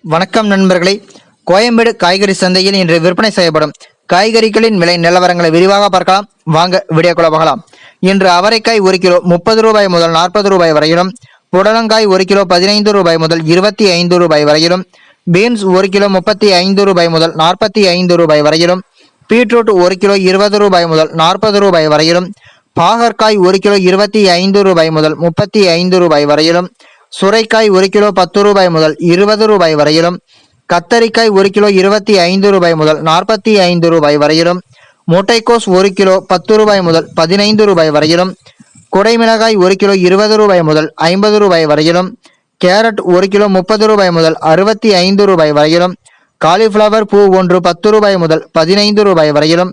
வணக்கம் நண்பர்களே. கோயம்பேடு காய்கறி சந்தையில் இன்று விற்பனை செய்யப்படும் காய்கறிகளின் விலை நிலவரங்களை விரிவாக பார்க்கலாம். வாங்க வீடியோக்குள்ள போகலாம். இன்று அவரைக்காய் 1 கிலோ 30 ரூபாய் முதல் 40 ரூபாய் வரையிலும், புடலங்காய் 1 கிலோ 15 ரூபாய் முதல் 25 ரூபாய் வரையிலும், பீன்ஸ் 1 கிலோ 35 ரூபாய் முதல் 45 ரூபாய் வரையிலும், பீட்ரூட் 1 கிலோ 20 ரூபாய் முதல் 40 ரூபாய் வரையிலும், பாகற்காய் 1 கிலோ 25 ரூபாய் முதல் 35 ரூபாய் வரையிலும், சுரைக்காய் 1 கிலோ 10 ரூபாய் முதல் 20 ரூபாய் வரையிலும், கத்தரிக்காய் 1 கிலோ 25 ரூபாய் முதல் 45 ரூபாய் வரையிலும், முட்டைக்கோஸ் 1 கிலோ 10 ரூபாய் முதல் 15 ரூபாய் வரையிலும், குடைமிளகாய் 1 கிலோ 20 ரூபாய் முதல் 50 ரூபாய் வரையிலும், கேரட் 1 கிலோ 30 ரூபாய் முதல் 65 ரூபாய் வரையிலும், காலிஃப்ளவர் பூ 1 10 ரூபாய் முதல் 15 ரூபாய் வரையிலும்,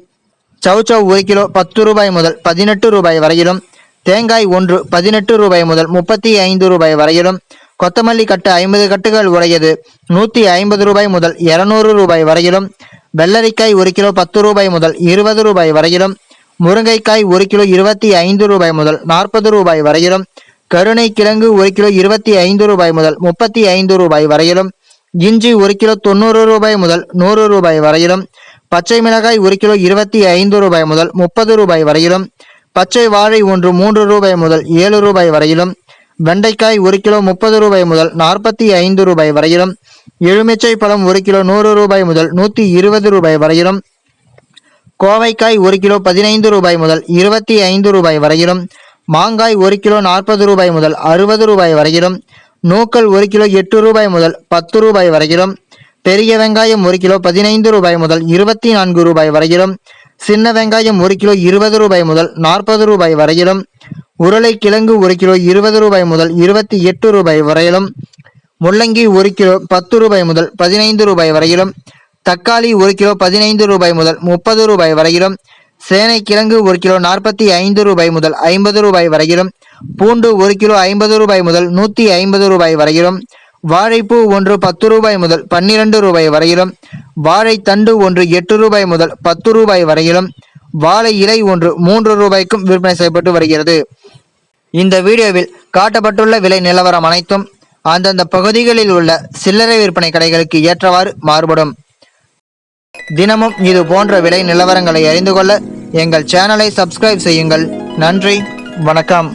சௌச்சௌ 1 கிலோ 10 ரூபாய் முதல் 18 ரூபாய் வரையிலும், தேங்காய் 1 18 ரூபாய் முதல் 35 ரூபாய் வரையிலும், கொத்தமல்லி கட்டு 50 கட்டுகள் உடையது 150 ரூபாய் முதல் 200 ரூபாய் வரையிலும், வெள்ளரிக்காய் 1 கிலோ 10 ரூபாய் முதல் 20 ரூபாய் வரையிலும், முருங்கைக்காய் 1 கிலோ 25 ரூபாய் முதல் 40 ரூபாய் வரையிலும், கருணை கிழங்கு 1 கிலோ 25 ரூபாய் முதல் 35 ரூபாய் வரையிலும், இஞ்சி 1 கிலோ 90 ரூபாய் முதல் 100 ரூபாய் வரையிலும், பச்சை மிளகாய் 1 கிலோ 25 ரூபாய் முதல் 30 ரூபாய் வரையிலும், பச்சை வாழை 1 3 ரூபாய் முதல் 7 ரூபாய் வரையிலும், வெண்டைக்காய் 1 கிலோ 30 ரூபாய் முதல் 45 ரூபாய் வரையிலும், எலுமிச்சை பழம் 1 கிலோ 100 ரூபாய் முதல் 120 ரூபாய் வரையிலும், கோவைக்காய் 1 கிலோ 15 ரூபாய் முதல் 25 ரூபாய் வரையிலும், மாங்காய் 1 கிலோ 40 ரூபாய் முதல் 60 ரூபாய் வரையிலும், நூக்கல் 1 கிலோ 8 ரூபாய் முதல் 10 ரூபாய் வரையிலும், பெரிய வெங்காயம் 1 கிலோ 15 ரூபாய் முதல் 24 ரூபாய் வரையிலும், சின்ன வெங்காயம் 1 கிலோ 20 ரூபாய் முதல் 40 ரூபாய் வரையிலும், உருளைக்கிழங்கு 1 கிலோ 20 ரூபாய் முதல் 28 ரூபாய் வரையிலும், முள்ளங்கி 1 கிலோ 10 ரூபாய் முதல் 15 ரூபாய் வரையிலும், தக்காளி 1 கிலோ 15 ரூபாய் முதல் 30 ரூபாய் வரையிலும், சேனைக்கிழங்கு 1 கிலோ 45 ரூபாய் முதல் 50 ரூபாய் வரையிலும், பூண்டு 1 கிலோ 50 ரூபாய் முதல் 150 ரூபாய் வரையிலும், வாழைப்பூ 1 10 ரூபாய் முதல் 12 ரூபாய் வரையிலும், வாழைத்தண்டு 1 8 ரூபாய் முதல் 10 ரூபாய் வரையிலும், வாழை இலை 1 3 ரூபாய்க்கும் விற்பனை செய்யப்பட்டு வருகிறது. இந்த வீடியோவில் காட்டப்பட்டுள்ள விலை நிலவரம் அனைத்தும் அந்தந்த பகுதிகளில் உள்ள சில்லறை விற்பனை கடைகளுக்கு ஏற்றவாறு மாறுபடும். தினமும் இது போன்ற விலை நிலவரங்களை அறிந்து கொள்ள எங்கள் சேனலை சப்ஸ்கிரைப் செய்யுங்கள். நன்றி, வணக்கம்.